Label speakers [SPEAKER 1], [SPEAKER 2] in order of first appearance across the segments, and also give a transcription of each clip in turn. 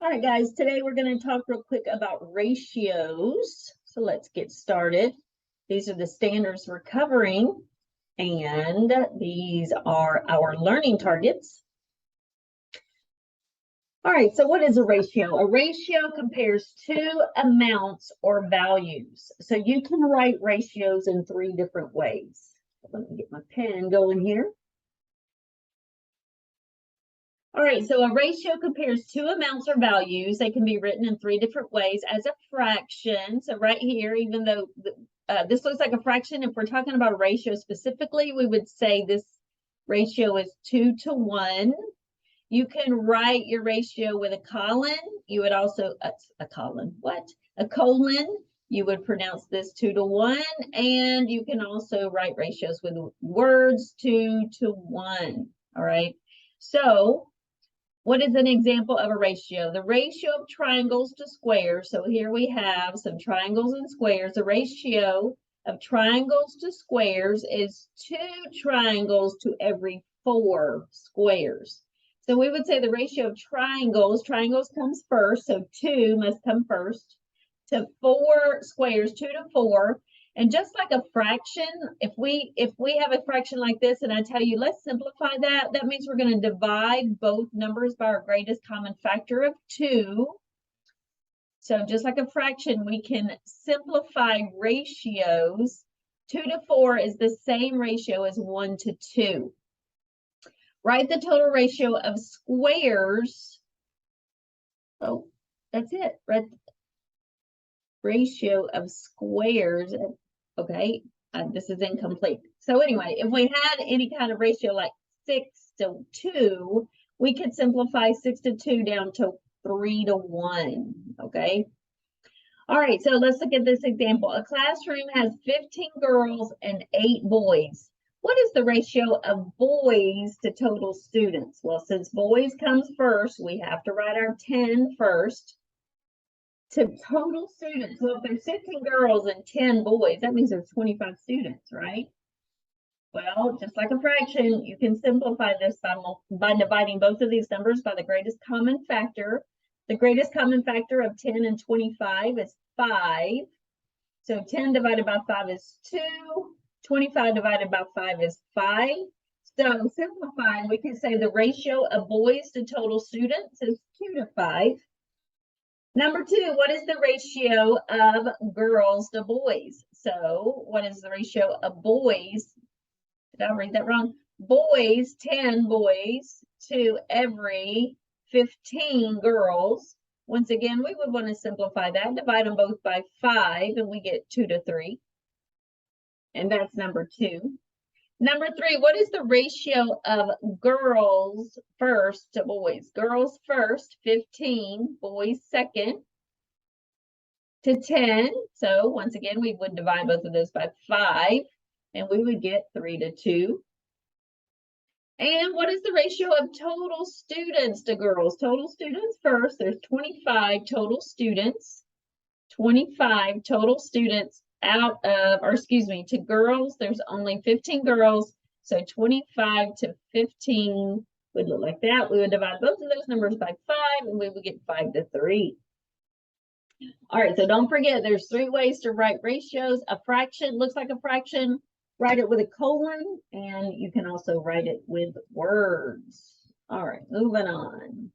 [SPEAKER 1] All right, guys, today we're going to talk real quick about ratios. So let's get started. These are the standards we're covering, and these are our learning targets. All right, so what is a ratio? A ratio compares two amounts or values. So you can write ratios in three different ways. Let me get my pen going here. All right, so a ratio compares two amounts or values. They can be written in three different ways as a fraction. So right here, even though this looks like a fraction, if we're talking about a ratio specifically, we would say this ratio is 2 to 1. You can write your ratio with a colon. You would also, a colon, what? A colon. You would pronounce this 2 to 1. And you can also write ratios with words 2 to 1. All right. So what is an example of a ratio? The ratio of triangles to squares. So here we have some triangles and squares. The ratio of triangles to squares is 2 triangles to every 4 squares. So we would say the ratio of triangles comes first, so 2 must come first, to 4 squares, 2 to 4. And just like a fraction, if we have a fraction like this and I tell you, let's simplify that, that means we're going to divide both numbers by our greatest common factor of 2. So just like a fraction, we can simplify ratios. 2 to 4 is the same ratio as 1 to 2. Write the total ratio of squares. Oh, that's it. Right. Ratio of squares. Okay, this is incomplete. So anyway, if we had any kind of ratio like 6 to 2, we could simplify 6 to 2 down to 3 to 1. Okay. All right, so let's look at this example. A classroom has 15 girls and 8 boys. What is the ratio of boys to total students? Well, since boys comes first, we have to write our 10 first. To total students, well, if there's 15 girls and 10 boys, that means there's 25 students, right? Well, just like a fraction, you can simplify this by dividing both of these numbers by the greatest common factor. The greatest common factor of 10 and 25 is 5. So 10 divided by 5 is 2. 25 divided by 5 is 5. So simplifying, we can say the ratio of boys to total students is 2 to 5. Number 2, what is the ratio of girls to boys? So what is the ratio of boys? Did I read that wrong? Boys, 10 boys to every 15 girls. Once again, we would want to simplify that, divide them both by 5, and we get 2 to 3. And that's number 2. Number 3, what is the ratio of girls first to boys? Girls first, 15, boys second, to 10. So once again, we would divide both of those by 5, and we would get 3 to 2. And what is the ratio of total students to girls? Total students first, there's 25 total students. 25 total students out of, or excuse me, to girls, there's only 15 girls. So 25 to 15 would look like that. We would divide both of those numbers by 5, and we would get 5 to 3. All right, so don't forget, there's 3 ways to write ratios. A fraction looks like a fraction. Write it with a colon, and you can also write it with words. All right, moving on.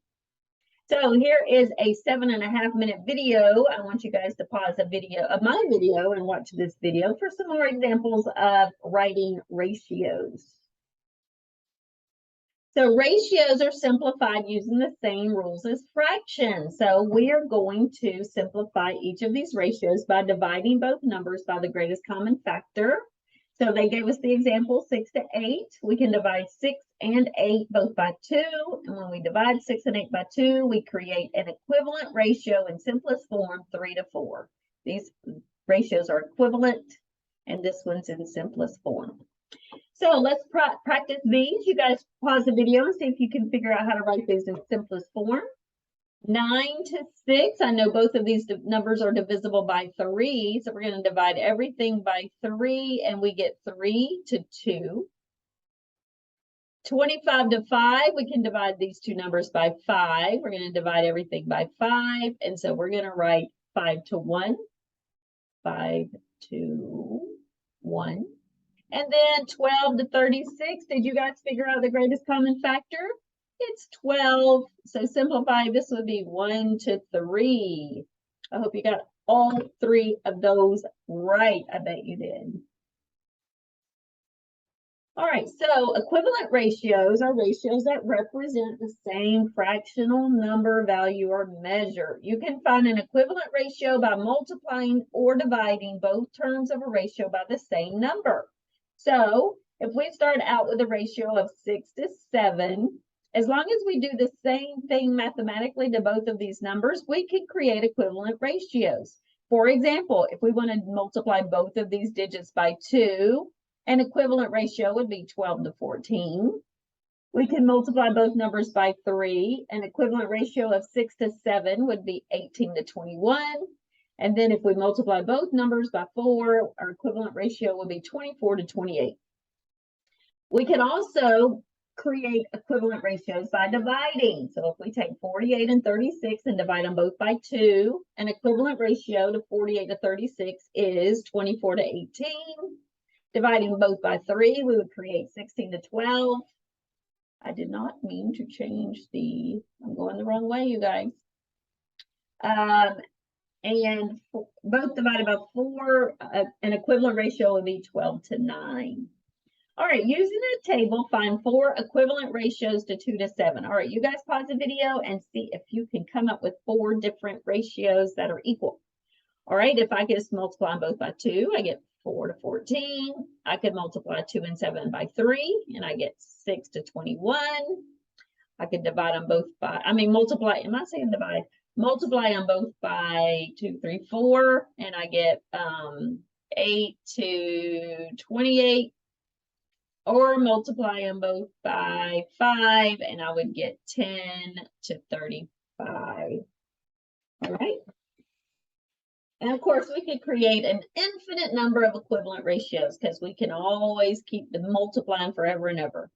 [SPEAKER 1] So here is a 7.5-minute video. I want you guys to pause the video of my video and watch this video for some more examples of writing ratios. So ratios are simplified using the same rules as fractions. So we are going to simplify each of these ratios by dividing both numbers by the greatest common factor. So they gave us the example 6 to 8. We can divide 6 and 8 both by 2. And when we divide 6 and 8 by 2, we create an equivalent ratio in simplest form, 3 to 4. These ratios are equivalent, and this one's in simplest form. So let's practice these. You guys pause the video and see if you can figure out how to write these in simplest form. 9 to 6. I know both of these numbers are divisible by 3. So we're going to divide everything by 3, and we get 3 to 2. 25 to 5, we can divide these two numbers by 5. We're going to divide everything by 5. And so we're going to write 5 to 1, 5 to 1. And then 12 to 36. Did you guys figure out the greatest common factor? It's 12. So simplify, this would be 1 to 3. I hope you got all 3 of those right. I bet you did. All right, so equivalent ratios are ratios that represent the same fractional number, value, or measure. You can find an equivalent ratio by multiplying or dividing both terms of a ratio by the same number. So if we start out with a ratio of 6 to 7, as long as we do the same thing mathematically to both of these numbers, we can create equivalent ratios. For example, if we want to multiply both of these digits by 2, an equivalent ratio would be 12 to 14. We can multiply both numbers by 3. An equivalent ratio of 6 to 7 would be 18 to 21. And then if we multiply both numbers by 4, our equivalent ratio would be 24 to 28. We can also create equivalent ratios by dividing. So if we take 48 and 36 and divide them both by 2, an equivalent ratio to 48 to 36 is 24 to 18. Dividing both by 3, we would create 16 to 12. I did not mean to change the, I'm going the wrong way, you guys. And both divided by 4, an equivalent ratio would be 12 to 9. All right, using a table, find 4 equivalent ratios to 2 to 7. All right, you guys pause the video and see if you can come up with 4 different ratios that are equal. All right, if I just multiply them both by 2, I get 4 to 14. I could multiply 2 and 7 by 3, and I get 6 to 21. I could divide them both by, multiply, am I saying divide? Multiply them both by 2, 3, 4, and I get 8 to 28. Or multiply them both by 5, and I would get 10 to 35. All right. And of course, we could create an infinite number of equivalent ratios because we can always keep the multiplying forever and ever.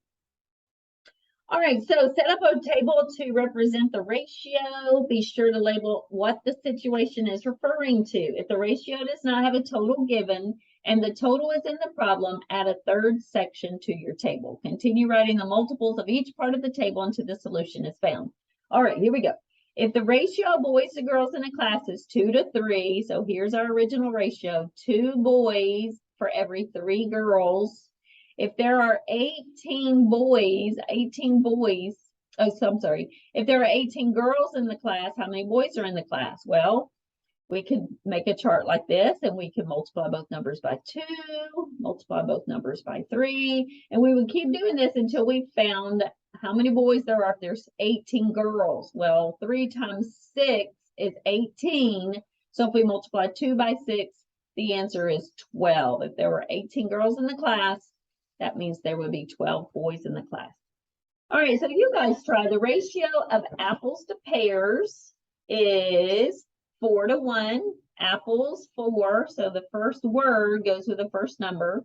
[SPEAKER 1] All right, so set up a table to represent the ratio. Be sure to label what the situation is referring to. If the ratio does not have a total given and the total is in the problem, add a third section to your table. Continue writing the multiples of each part of the table until the solution is found. All right, here we go. If the ratio of boys to girls in a class is 2 to 3, so here's our original ratio, 2 boys for every 3 girls. If there are 18 boys, if there are 18 girls in the class, how many boys are in the class? Well, we could make a chart like this, and we can multiply both numbers by 2, multiply both numbers by 3, and we would keep doing this until we found how many boys there are if there's 18 girls. Well, 3 times 6 is 18, so if we multiply 2 by 6, the answer is 12. If there were 18 girls in the class, that means there would be 12 boys in the class. All right, so you guys try. The ratio of apples to pears is 4 to 1. Apples, 4. So the first word goes with the first number.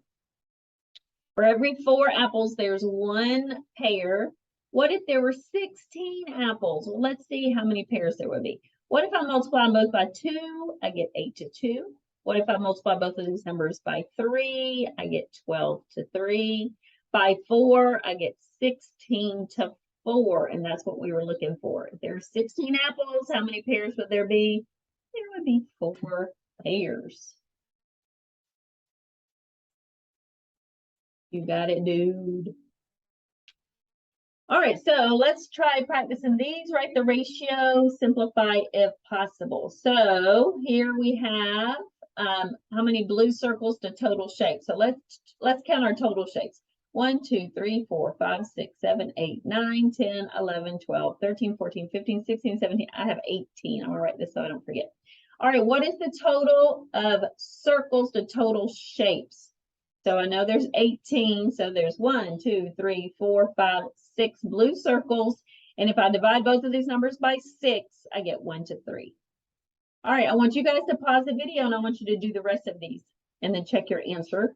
[SPEAKER 1] For every 4 apples, there's 1 pear. What if there were 16 apples? Well, let's see how many pears there would be. What if I multiply them both by 2? I get 8 to 2. What if I multiply both of these numbers by 3? I get 12 to 3. By 4, I get 16 to 4, and that's what we were looking for. If there's 16 apples, how many pears would there be? There would be 4 pears. You got it, dude. All right, so let's try practicing these. Write the ratio, simplify if possible. So here we have how many blue circles to total shapes. So let's count our total shapes. 1, 2, 3, 4, 5, 6, 7, 8, 9, 10, 11, 12, 13, 14, 15, 16, 17. I have 18. I'm gonna write this so I don't forget. All right, what is the total of circles to total shapes? So I know there's 18. So there's 1, 2, 3, 4, 5, 6 blue circles. And if I divide both of these numbers by 6, I get 1 to 3. All right, I want you guys to pause the video and I want you to do the rest of these and then check your answer.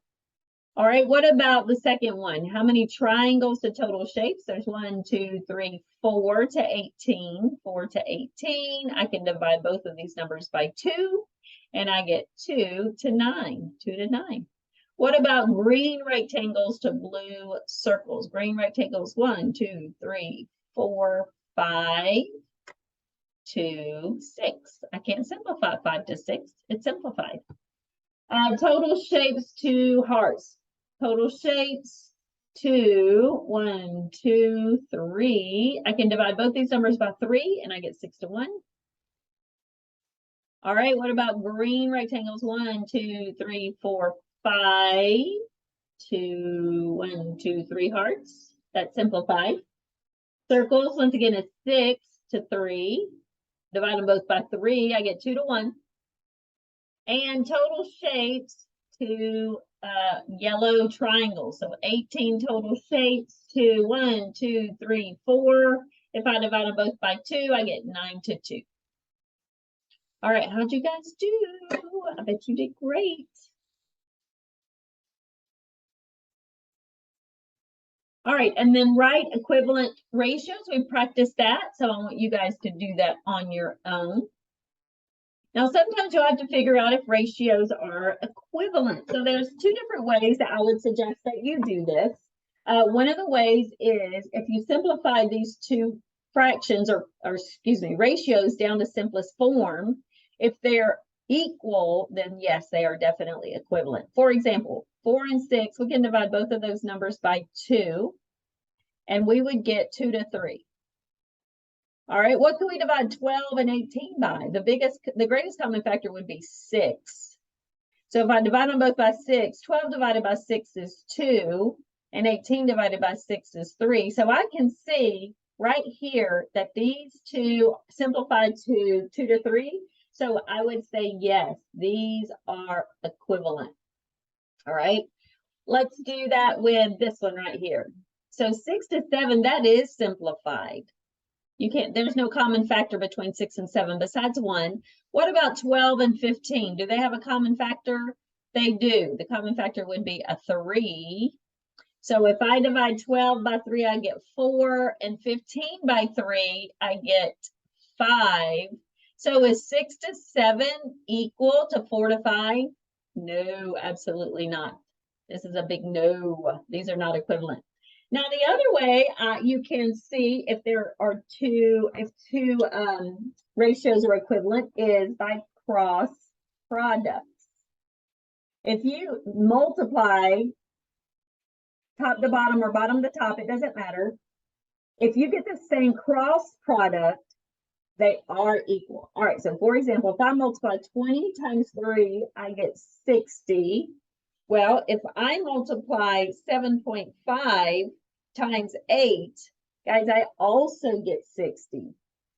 [SPEAKER 1] All right, what about the second one? How many triangles to total shapes? There's 1, 2, 3, 4 to 18. 4 to 18. I can divide both of these numbers by 2, and I get 2 to 9. 2 to 9. What about green rectangles to blue circles? Green rectangles, 1, 2, 3, 4, 5 to 6. I can't simplify 5 to 6. It's simplified. Total shapes to hearts. Total shapes to 1, 2, 3. I can divide both these numbers by 3 and I get 6 to 1. All right, what about green rectangles? 1, 2, 3, 4, 5 to 1, 2, 3 hearts. That's simplified. Circles, once again, is 6 to 3. Divide them both by 3, I get 2 to 1. And total shapes to yellow triangles. So 18 total shapes to 1, 2, 3, 4. If I divide them both by 2, I get 9 to 2. All right, how'd you guys do? I bet you did great. All right, and then write equivalent ratios. We practiced that, so I want you guys to do that on your own. Now, sometimes you'll have to figure out if ratios are equivalent. So there's 2 different ways that I would suggest that you do this. One of the ways is if you simplify these 2 fractions or excuse me, ratios down to simplest form, if they're equal, then yes, they are definitely equivalent. For example, 4 and 6, we can divide both of those numbers by 2, and we would get 2 to 3. All right, what can we divide 12 and 18 by? The greatest common factor would be 6. So if I divide them both by 6, 12 divided by 6 is 2, and 18 divided by 6 is 3. So I can see right here that these 2 simplify to 2 to 3. So I would say, yes, these are equivalent. All right, let's do that with this one right here. So 6 to 7, that is simplified. You can't, there's no common factor between 6 and 7 besides 1. What about 12 and 15? Do they have a common factor? They do. The common factor would be a 3. So if I divide 12 by 3, I get 4, and 15 by 3, I get 5. So is 6 to 7 equal to 4 to 5? No, absolutely not. This is a big no. These are not equivalent. Now, the other way you can see if there are two ratios are equivalent is by cross products. If you multiply top to bottom or bottom to top, it doesn't matter. If you get the same cross product, they are equal. All right, so for example, if I multiply 20 times 3, I get 60. Well, if I multiply 7.5 times 8, guys, I also get 60.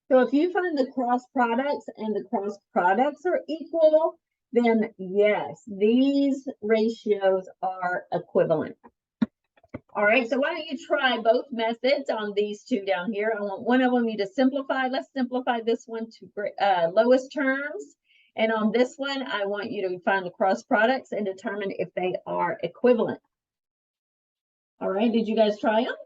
[SPEAKER 1] So if you find the cross products and the cross products are equal, then yes, these ratios are equivalent. All right, so why don't you try both methods on these 2 down here? I want one of them you to simplify. Let's simplify this one to lowest terms. And on this one, I want you to find the cross products and determine if they are equivalent. All right, did you guys try them?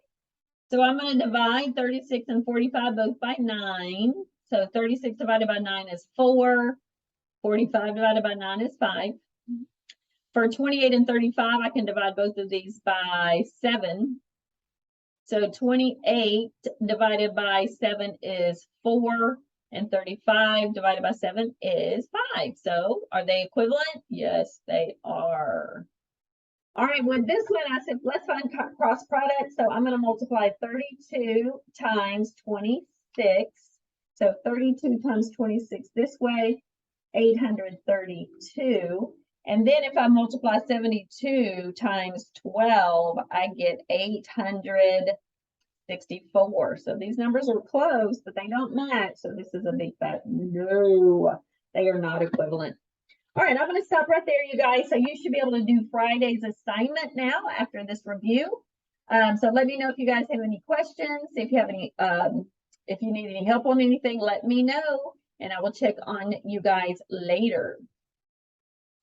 [SPEAKER 1] So I'm going to divide 36 and 45 both by 9. So 36 divided by 9 is 4. 45 divided by 9 is 5. For 28 and 35, I can divide both of these by 7. So 28 divided by 7 is 4. And 35 divided by 7 is 5. So are they equivalent? Yes, they are. All right, with this one, I said, let's find cross products. So I'm going to multiply 32 times 26. So 32 times 26 this way, 832. And then if I multiply 72 times 12, I get 864. So these numbers are close, but they don't match. So this is a big fat no. They are not equivalent. All right, I'm going to stop right there, you guys. So you should be able to do Friday's assignment now after this review. So let me know if you guys have any questions. If you have any, if you need any help on anything, let me know, and I will check on you guys later.